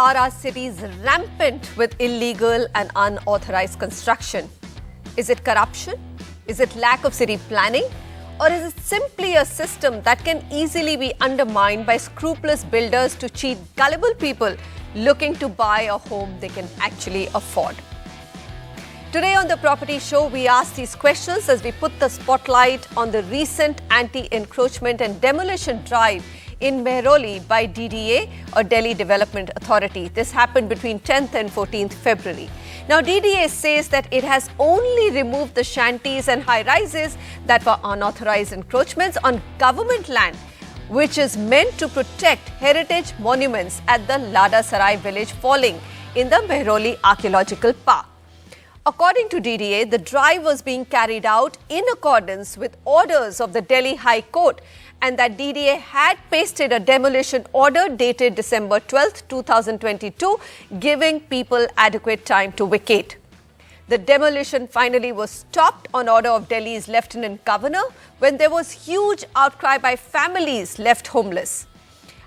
are our cities rampant with illegal and unauthorized construction? Is it corruption? Is it lack of city planning? Or is it simply a system that can easily be undermined by scrupulous builders to cheat gullible people looking to buy a home they can actually afford? Today on The Property Show, we ask these questions as we put the spotlight on the recent anti-encroachment and demolition drive in Mehrauli by DDA, or Delhi Development Authority. This happened between 10th and 14th February. Now, DDA says that it has only removed the shanties and high-rises that were unauthorized encroachments on government land, which is meant to protect heritage monuments at the Ladha Sarai village falling in the Mehrauli Archaeological Park. According to DDA, the drive was being carried out in accordance with orders of the Delhi High Court, and that DDA had pasted a demolition order dated December 12, 2022, giving people adequate time to vacate. The demolition finally was stopped on order of Delhi's Lieutenant Governor when there was huge outcry by families left homeless.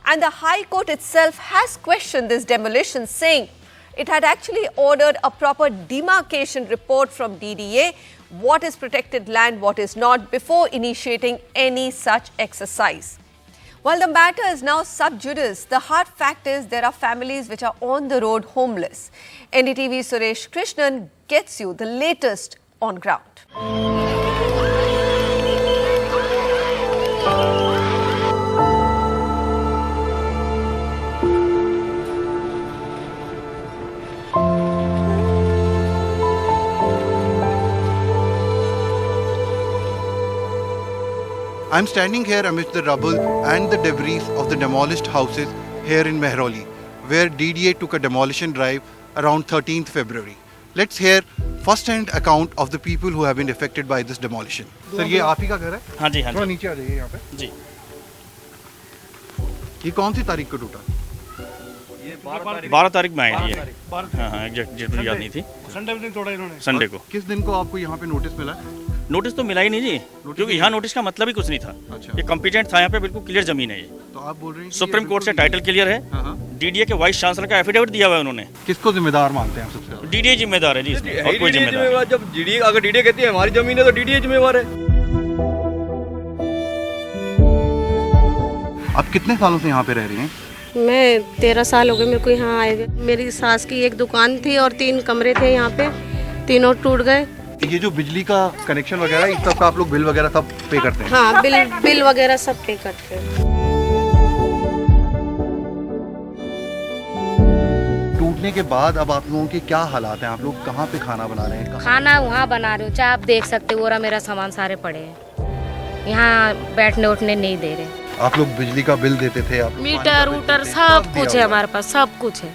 And the High Court itself has questioned this demolition, saying it had actually ordered a proper demarcation report from DDA, what is protected land, what is not, before initiating any such exercise. While the matter is now sub judice, the hard fact is there are families which are on the road homeless. NDTV Sudhir Krishna gets you the latest on ground. I'm standing here amidst the rubble and the debris of the demolished houses here in Mehrauli, where DDA took a demolition drive around 13th February. Let's hear first-hand account of the people who have been affected by this demolition. Sir, ये आप ही का घर है? हाँ जी, हाँ जी। थोड़ा नीचे आ जाइए यहाँ पे। जी। ये कौन सी तारीख को टूटा? ये 12 तारीख में आई है। हाँ, एग्जैक्ट डेट याद नहीं थी। संडे को तोड़ा इन्होंने। संडे को। किस दिन को आपको यहाँ पे नोटिस मिला? नोटिस तो मिला ही नहीं जी, क्योंकि यहाँ नोटिस का मतलब ही कुछ नहीं था। अच्छा। ये कॉम्पिटेंट था, यहाँ पे बिल्कुल क्लियर जमीन है ये। तो आप बोल रहे हैं सुप्रीम कोर्ट से टाइटल क्लियर है। डीडीए के वाइस चांसलर का एफिडेविट दिया हुआ है उन्होंने। किसको जिम्मेदार मानते हैं सबसे ज्यादा? डीडीए जिम्मेदार है जी, और कोई जिम्मेदार नहीं। जब डीडीए अगर डीडीए कहती है हमारी जमीन है तो डीडीए जिम्मेवार है। आप कितने सालों से यहाँ पे रह रही हैं? मैं 13 साल हो गए मेरे को यहाँ आए हुए। मेरी सास की एक दुकान थी और 3 कमरे थे यहाँ पे, तीनों टूट गए। ये जो बिजली का कनेक्शन वगैरह इस सब का आप लोग बिल वगैरह सब पे करते हैं? हाँ, बिल वगैरह सब पे करते हैं। टूटने के बाद अब आप लोगों के क्या हालात हैं? आप लोग कहाँ पे खाना बना रहे हैं? खाना वहाँ बना रहे हो, चाहे आप देख सकते हो, मेरा सामान सारे पड़े हैं, यहाँ बैठने उठने नहीं दे रहे। आप लोग बिजली का बिल देते थे? आप मीटर वूटर सब कुछ है हमारे पास, सब कुछ है।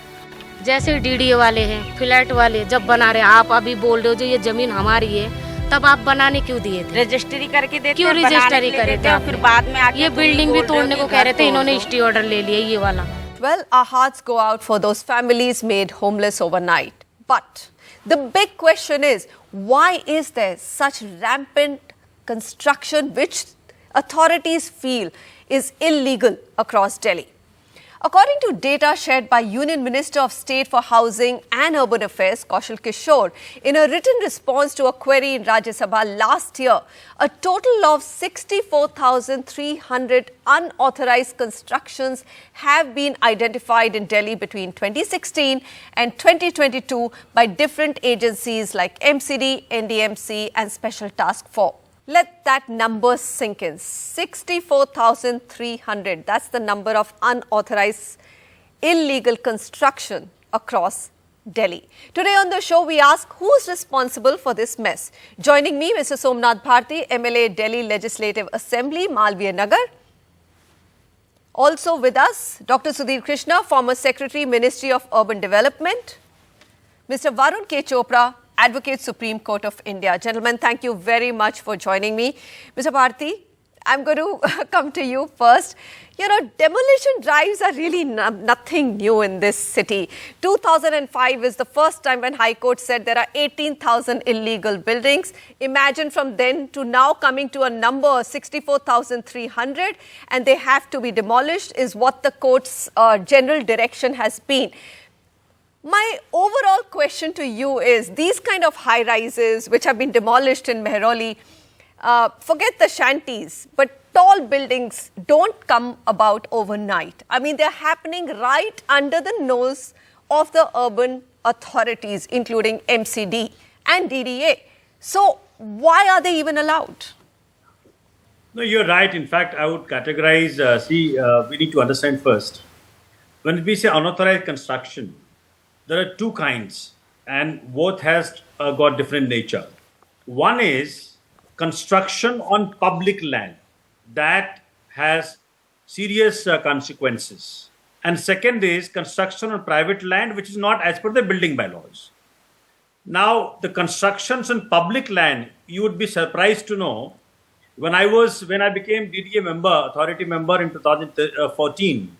जैसे डीडीए वाले हैं, फ्लैट वाले जब बना रहे, आप अभी बोल रहे हो जो ये जमीन हमारी है, तब आप बनाने क्यों दिए थे? रजिस्ट्री करके देते, क्यों रजिस्ट्री करे थे? फिर बाद में ये बिल्डिंग भी तोड़ने को कह रहे थे, इन्होंने स्टे ऑर्डर ले लिया ये वाला। Well, our hearts go out for those families made homeless overnight. But the big question is, why is there such rampant construction which authorities feel is illegal across Delhi? According to data shared by Union Minister of State for Housing and Urban Affairs, Kaushal Kishore, in a written response to a query in Rajya Sabha last year, a total of 64,300 unauthorized constructions have been identified in Delhi between 2016 and 2022 by different agencies like MCD, NDMC and Special Task Force. Let that number sink in. 64,300. That's the number of unauthorized illegal construction across Delhi. Today on the show, we ask who's responsible for this mess. Joining me, Mr. Somnath Bharti, MLA, Delhi Legislative Assembly, Malviya Nagar. Also with us, Dr. Sudhir Krishna, former Secretary, Ministry of Urban Development. Mr. Varun K. Chopra, Advocate, Supreme Court of India. Gentlemen, thank you very much for joining me. Mr. Bharti, I'm going to come to you first. You know, demolition drives are really nothing new in this city. 2005 is the first time when High Court said there are 18,000 illegal buildings. Imagine from then to now coming to a number 64,300 and they have to be demolished is what the court's general direction has been. My overall question to you is, these kind of high rises which have been demolished in Mehrauli, forget the shanties, but tall buildings don't come about overnight. I mean, they're happening right under the nose of the urban authorities, including MCD and DDA. So why are they even allowed? No, you're right. In fact, I would categorize, we need to understand first. When we say unauthorized construction, there are two kinds, and both has got different nature. One is construction on public land that has serious consequences. And second is construction on private land, which is not as per the building bylaws. Now, the constructions on public land, you would be surprised to know, when I became DDA member, authority member in 2014,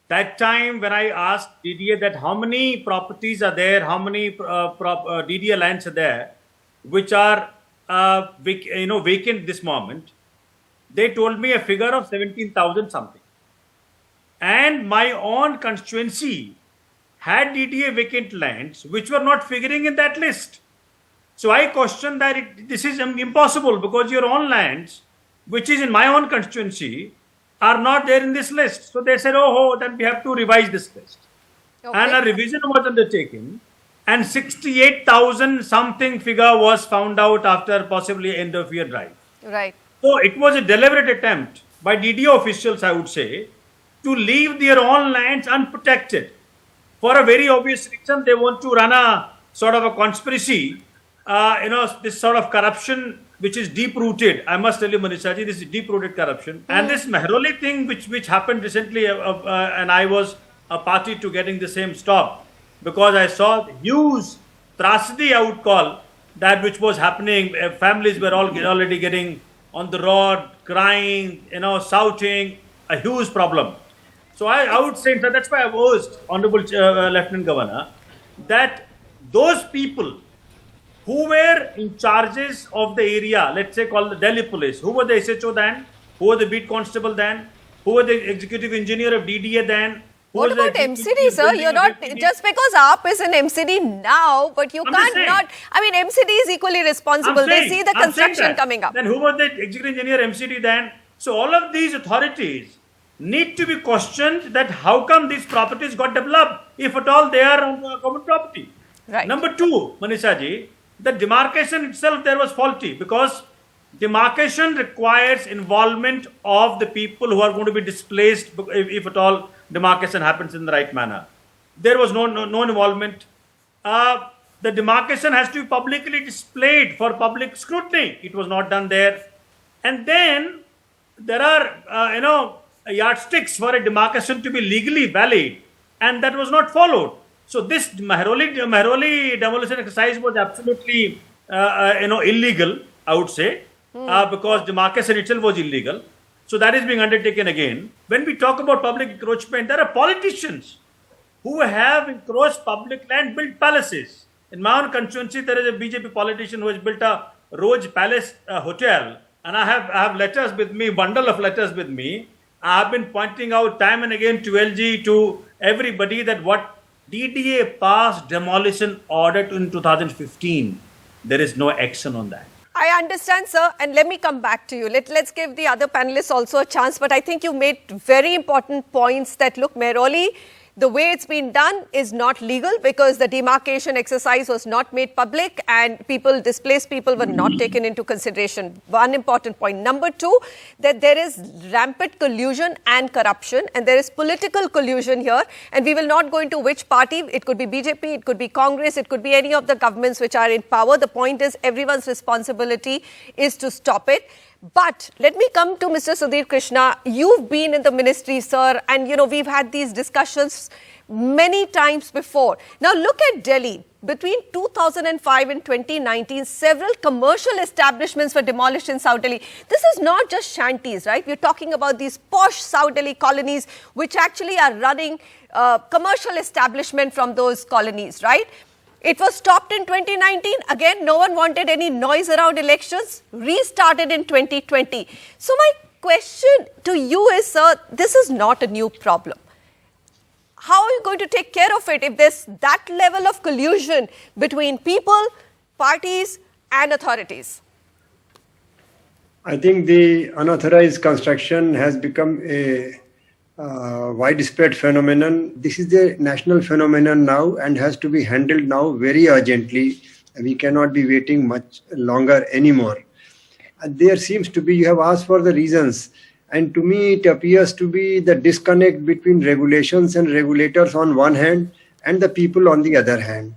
that time when I asked DDA that how many properties are there, how many DDA lands are there, which are vacant this moment, they told me a figure of 17,000 something. And my own constituency had DDA vacant lands which were not figuring in that list. So I questioned that this is impossible, because your own lands, which is in my own constituency, are not there in this list. So they said, then we have to revise this list. Okay. And a revision was undertaken, and 68,000 something figure was found out after possibly end of year drive. Right. So it was a deliberate attempt by DDO officials, I would say, to leave their own lands unprotected. For a very obvious reason, they want to run a sort of a conspiracy, this sort of corruption which is deep-rooted. I must tell you, Manisha ji, this is deep-rooted corruption. And this Mehrauli thing which happened recently, and I was a party to getting the same stopped, because I saw huge tragedy, I would call, that which was happening. Families were already getting on the road, crying, shouting, a huge problem. So I would say, so that's why I've urged Honorable Lieutenant Governor that those people who were in charges of the area, let's say called the Delhi police, who were the SHO then, who were the beat constable then, who were the executive engineer of DDA then. What about MCD, sir? You're not, just because AAP is an MCD now, but you can't not, I mean, MCD is equally responsible. They see the construction coming up. Then who was the executive engineer MCD then? So all of these authorities need to be questioned that how come these properties got developed, if at all they are on common property. Right. Number two, Manisha ji, the demarcation itself there was faulty, because demarcation requires involvement of the people who are going to be displaced if at all demarcation happens in the right manner. There was no involvement. The demarcation has to be publicly displayed for public scrutiny. It was not done there. And then there are, yardsticks for a demarcation to be legally valid, and that was not followed. So this Mehrauli demolition exercise was absolutely, illegal, I would say, because demarcation itself was illegal. So that is being undertaken again. When we talk about public encroachment, there are politicians who have encroached public land, built palaces. In my own constituency, there is a BJP politician who has built a Rose Palace hotel, and I have letters with me, bundle of letters with me. I have been pointing out time and again to LG, to everybody, that what DDA passed demolition order in 2015, there is no action on that. I understand, sir, and let me come back to you. Let's give the other panelists also a chance, but I think you made very important points that, look, Mehrauli, the way it's been done is not legal, because the demarcation exercise was not made public and displaced people were not taken into consideration. One important point. Number two, that there is rampant collusion and corruption, and there is political collusion here, and we will not go into which party. It could be BJP, it could be Congress, it could be any of the governments which are in power. The point is, everyone's responsibility is to stop it. But let me come to Mr. Sudhir Krishna. You've been in the ministry, sir, and we've had these discussions many times before. Now look at Delhi. Between 2005 and 2019, several commercial establishments were demolished in South Delhi. This is not just shanties, right? We're talking about these posh South Delhi colonies, which actually are running commercial establishment from those colonies, right? It was stopped in 2019. Again, no one wanted any noise around elections. Restarted in 2020. So my question to you is, sir, this is not a new problem. how are you going to take care of it if there's that level of collusion between people, parties and authorities? I think the unauthorized construction has become a widespread phenomenon. This is a national phenomenon now and has to be handled now very urgently. We cannot be waiting much longer anymore. There seems to be, you have asked for the reasons, and to me it appears to be the disconnect between regulations and regulators on one hand and the people on the other hand.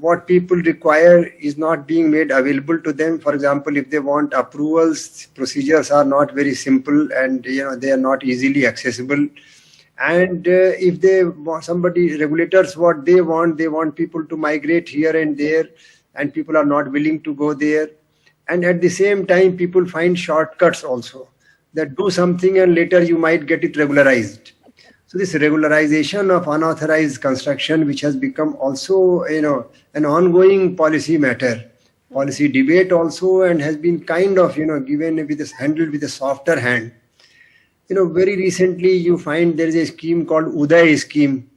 What people require is not being made available to them. For example, if they want approvals, procedures are not very simple and they are not easily accessible. And if they want regulators, what they want people to migrate here and there, and people are not willing to go there. And at the same time, people find shortcuts also, that do something and later you might get it regularized. So this regularization of unauthorized construction, which has become also, an ongoing policy matter, policy debate also, and has been kind of, handled with a softer hand. Very recently you find there is a scheme called Uday scheme,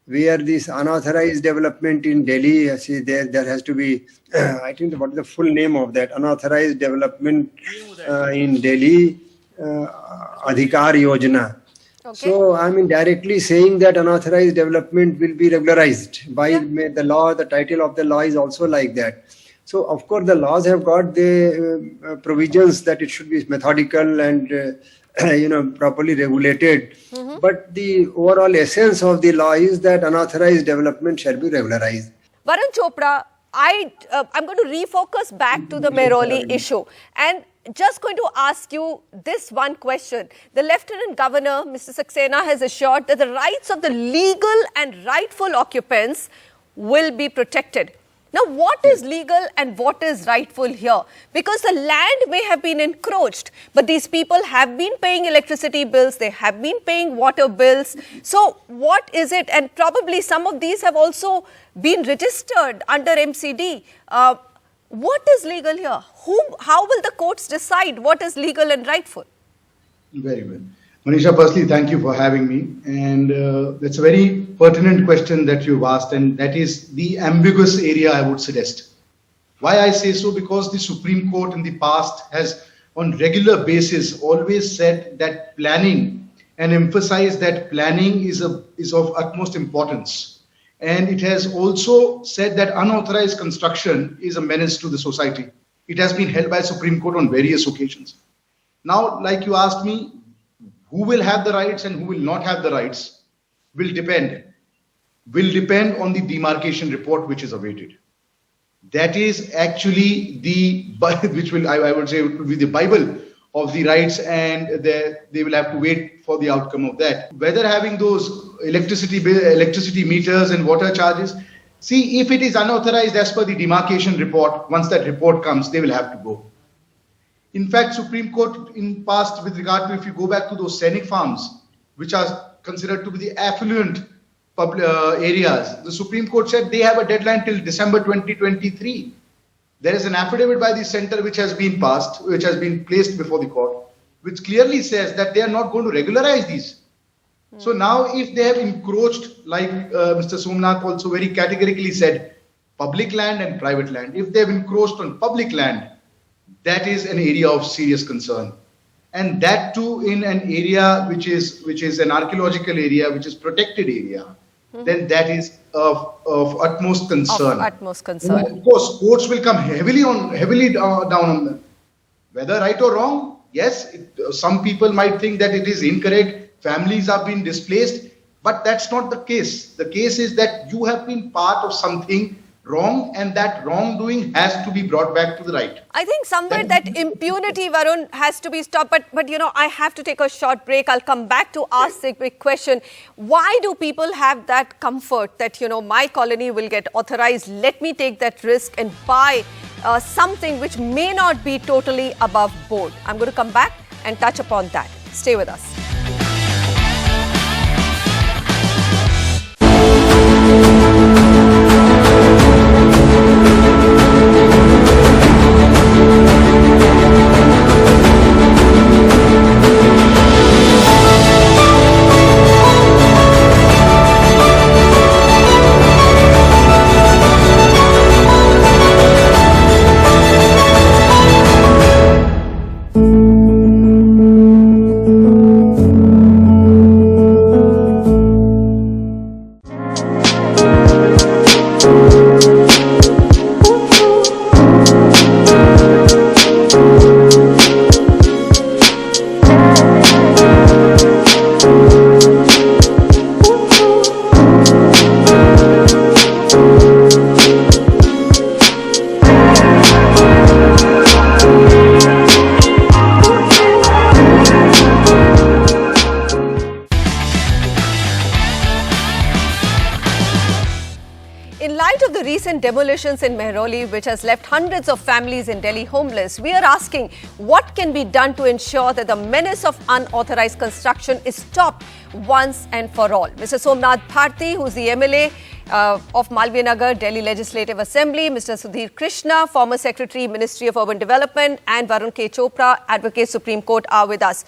where this unauthorized development in Delhi, there has to be, I think what is the full name of that, unauthorized development in Delhi, Adhikar Yojana. Okay. So I'm indirectly saying that unauthorized development will be regularized by the law. The title of the law is also like that. So of course the laws have got the provisions that it should be methodical and properly regulated. Mm-hmm. But the overall essence of the law is that unauthorized development shall be regularized. Varun Chopra, I'm going to refocus back to the Mehrauli issue and just going to ask you this one question. The Lieutenant Governor, Mr. Saxena, has assured that the rights of the legal and rightful occupants will be protected. Now, what is legal and what is rightful here? Because the land may have been encroached, but these people have been paying electricity bills, they have been paying water bills. So, what is it? And probably some of these have also been registered under MCD. What is legal here? How will the courts decide what is legal and rightful? Very well. Manisha, firstly, thank you for having me. And that's a very pertinent question that you've asked, and that is the ambiguous area, I would suggest. Why I say so? Because the Supreme Court in the past has, on regular basis, always said that planning and emphasized that planning is of utmost importance. And it has also said that unauthorized construction is a menace to the society. It has been held by Supreme Court on various occasions. Now, like you asked me, who will have the rights and who will not have the rights will depend on the demarcation report which is awaited. That is actually I would say it will be the Bible of the rights, and they will have to wait for the outcome of that. Whether having those electricity meters and water charges, see, if it is unauthorized as per the demarcation report, once that report comes, they will have to go. In fact, Supreme Court in past, with regard to, if you go back to those scenic farms, which are considered to be the affluent areas, the Supreme Court said they have a deadline till December 2023. There is an affidavit by the center which has been passed, which has been placed before the court, which clearly says that they are not going to regularize these. So now if they have encroached, like Mr. Somnath also very categorically said, public land and private land, if they have encroached on public land, that is an area of serious concern. And that too in an area which is an archaeological area, which is protected area, then that is of utmost concern. Of course, courts will come heavily down on them. Whether right or wrong, yes, some people might think that it is incorrect, families have been displaced, but that's not the case. The case is that you have been part of something wrong, and that wrongdoing has to be brought back to the right. I think somewhere that impunity, Varun, has to be stopped. But I have to take a short break. I'll come back to ask the big question. Why do people have that comfort that, my colony will get authorized? Let me take that risk and buy something which may not be totally above board. I'm going to come back and touch upon that. Stay with us. demolitions in Mehrauli, which has left hundreds of families in Delhi homeless. We are asking what can be done to ensure that the menace of unauthorized construction is stopped once and for all. Mr. Somnath Bharti, who's the MLA of Malviya Nagar, Delhi Legislative Assembly, Mr. Sudhir Krishna, former Secretary, Ministry of Urban Development, and Varun K. Chopra, Advocate Supreme Court, are with us.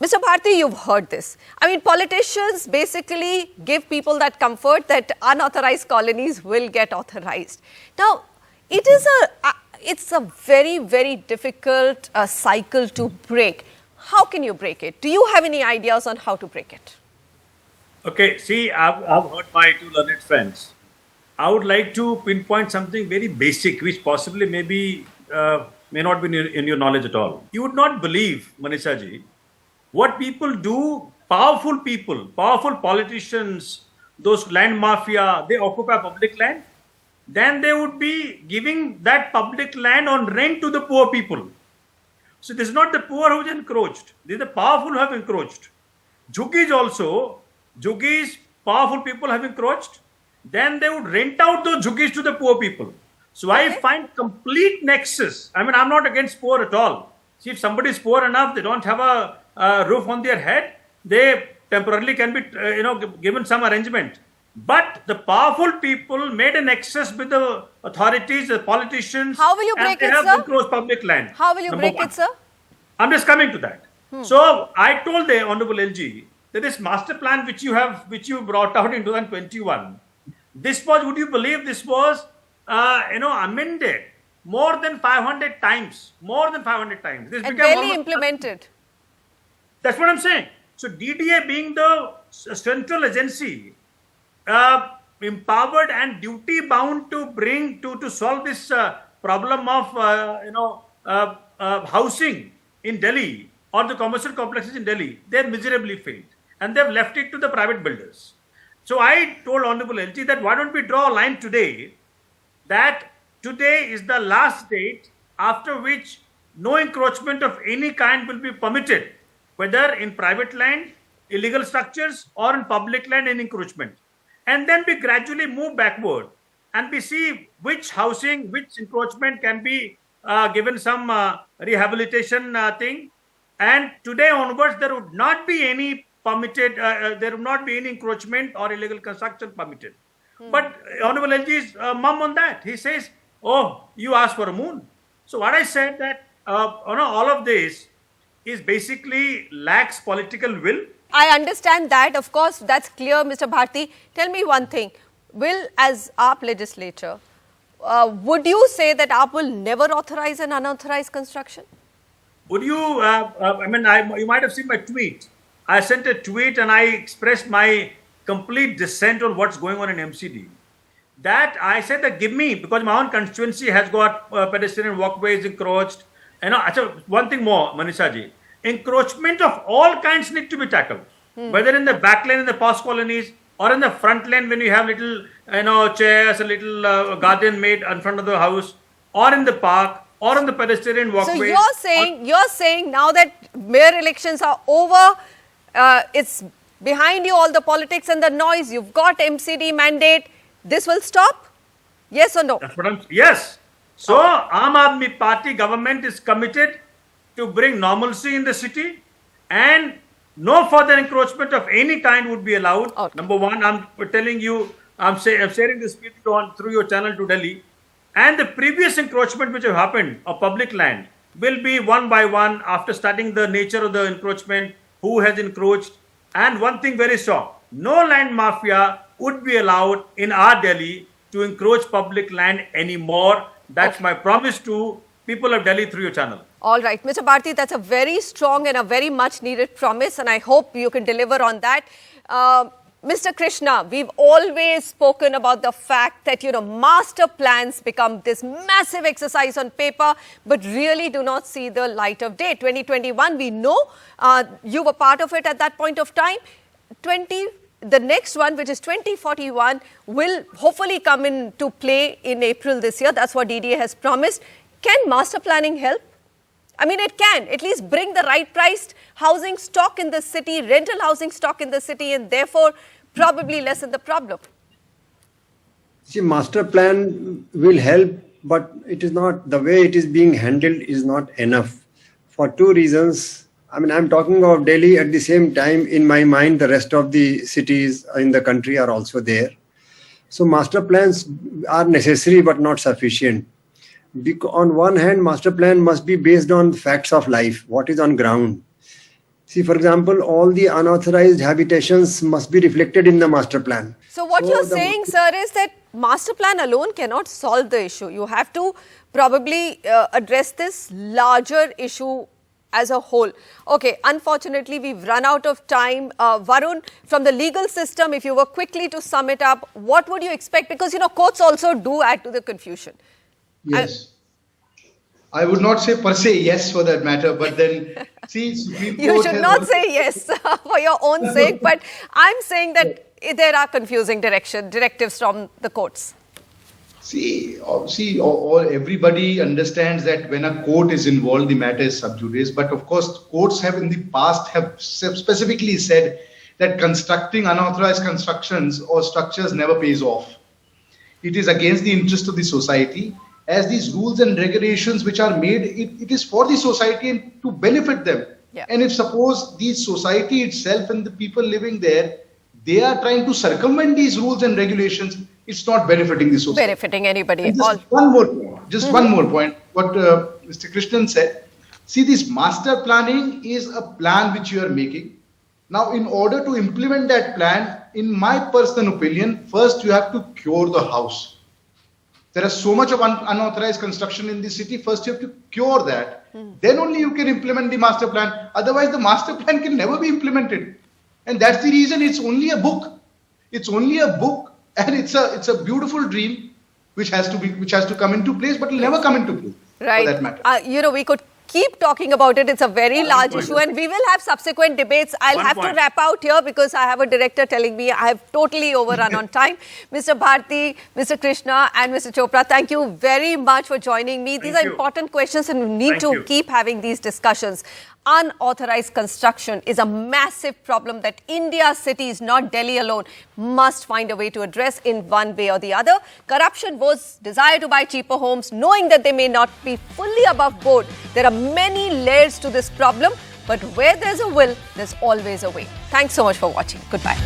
Mr. Bharti, you've heard this. I mean, politicians basically give people that comfort that unauthorized colonies will get authorized. Now, it's a very, very difficult cycle to break. How can you break it? Do you have any ideas on how to break it? Okay, see, I've heard my two learned friends. I would like to pinpoint something very basic, which possibly may not be in your knowledge at all. You would not believe, Manisha ji, what people do, powerful people, powerful politicians, those land mafia, they occupy public land. Then they would be giving that public land on rent to the poor people. So this is not the poor who is encroached. These are the powerful who have encroached. Jugis, powerful people have encroached. Then they would rent out those jugis to the poor people. So I find complete nexus. I mean, I'm not against poor at all. See, if somebody is poor enough, they don't have a roof on their head, they temporarily can be, given some arrangement. But the powerful people made an excess with the authorities, the politicians. How will you break it, sir? Encroached public land. How will you break it, sir? I'm just coming to that. So I told the Honorable LG that this master plan which you brought out in 2021, this was, would you believe, this was, amended more than 500 times. More than 500 times. This and barely implemented. That's what I'm saying. So DDA being the central agency, empowered and duty bound to bring to solve this problem of housing in Delhi or the commercial complexes in Delhi, they've miserably failed and they've left it to the private builders. So I told Honorable LG that why don't we draw a line today that today is the last date after which no encroachment of any kind will be permitted, whether in private land, illegal structures, or in public land and encroachment. And then we gradually move backward and we see which housing, which encroachment can be given some rehabilitation thing. And today onwards, there would not be any permitted, there would not be any encroachment or illegal construction permitted. But Honorable LG is mum on that. He says, oh, you asked for a moon. So what I said that, all of this is basically lacks political will. I understand that. Of course, that's clear, Mr. Bharti. Tell me one thing. Will, as AAP legislature, would you say that AAP will never authorize an unauthorized construction? Would you, you might have seen my tweet. I sent a tweet and I expressed my complete dissent on what's going on in MCD. That I said that give me, because my own constituency has got pedestrian walkways encroached. One thing more, Manisha ji, encroachment of all kinds need to be tackled, whether in the back lane in the posh colonies or in the front lane when you have little, chairs, a little garden made in front of the house, or in the park, or on the pedestrian walkways. So you're saying now that mayor elections are over, it's behind you all the politics and the noise. You've got MCD mandate. This will stop? Yes or no? That's what yes. So, Aam Aadmi Party government is committed to bring normalcy in the city and no further encroachment of any kind would be allowed. Okay. Number one, I'm telling you, I'm sharing this video through your channel to Delhi. And the previous encroachment which have happened of public land will be one by one after studying the nature of the encroachment, who has encroached. And one thing very sure, no land mafia would be allowed in our Delhi to encroach public land anymore. That's my promise to people of Delhi through your channel. All right. Mr. Bharti, that's a very strong and a very much needed promise and I hope you can deliver on that. Mr. Krishna, we've always spoken about the fact that, master plans become this massive exercise on paper, but really do not see the light of day. 2021, we know you were part of it at that point of time. The next one, which is 2041, will hopefully come into play in April this year. That's what DDA has promised. Can master planning help? I mean, it can at least bring the right priced housing stock in the city, rental housing stock in the city, and therefore probably lessen the problem. See, master plan will help, but it is not, the way it is being handled is not enough for two reasons. I mean, I'm talking of Delhi. At the same time, in my mind, the rest of the cities in the country are also there. So master plans are necessary but not sufficient. On one hand, master plan must be based on facts of life, what is on ground. See, for example, all the unauthorized habitations must be reflected in the master plan. So what you're saying, sir, is that master plan alone cannot solve the issue. You have to probably address this larger issue as a whole. Okay, unfortunately, we've run out of time. Varun, from the legal system, if you were quickly to sum it up, what would you expect? Because, you know, courts also do add to the confusion. Yes. I would not say per se yes for that matter, but then see, Supreme Court you should not say yes for your own sake, but I'm saying that there are confusing directives from the courts. Everybody understands that when a court is involved, the matter is sub judice. But of course, courts have in the past have specifically said that constructing unauthorized constructions or structures never pays off. It is against the interest of the society. As these rules and regulations which are made, it is for the society and to benefit them. Yeah. And if suppose the society itself and the people living there, they are trying to circumvent these rules and regulations, it's not benefiting the society. Benefiting anybody. One more point. What Mr. Krishnan said. See, this master planning is a plan which you are making. Now, in order to implement that plan, in my personal opinion, first you have to cure the house. There is so much of unauthorized construction in the city. First, you have to cure that. Then only you can implement the master plan. Otherwise, the master plan can never be implemented. And that's the reason it's only a book. It's only a book, and it's a beautiful dream which has to come into place, but it will never come into place. Right. For that matter. You know, we could keep talking about it. It's a very large issue, and we will have subsequent debates. I'll have to wrap out here because I have a director telling me I have totally overrun on time. Mr. Bharti, Mr. Krishna and Mr. Chopra, thank you very much for joining me. These are important questions and we need to keep having these discussions. Unauthorized construction is a massive problem that India's cities, not Delhi alone, must find a way to address in one way or the other. Corruption was desire to buy cheaper homes, knowing that they may not be fully above board. There are many layers to this problem, but where there's a will, there's always a way. Thanks so much for watching. Goodbye.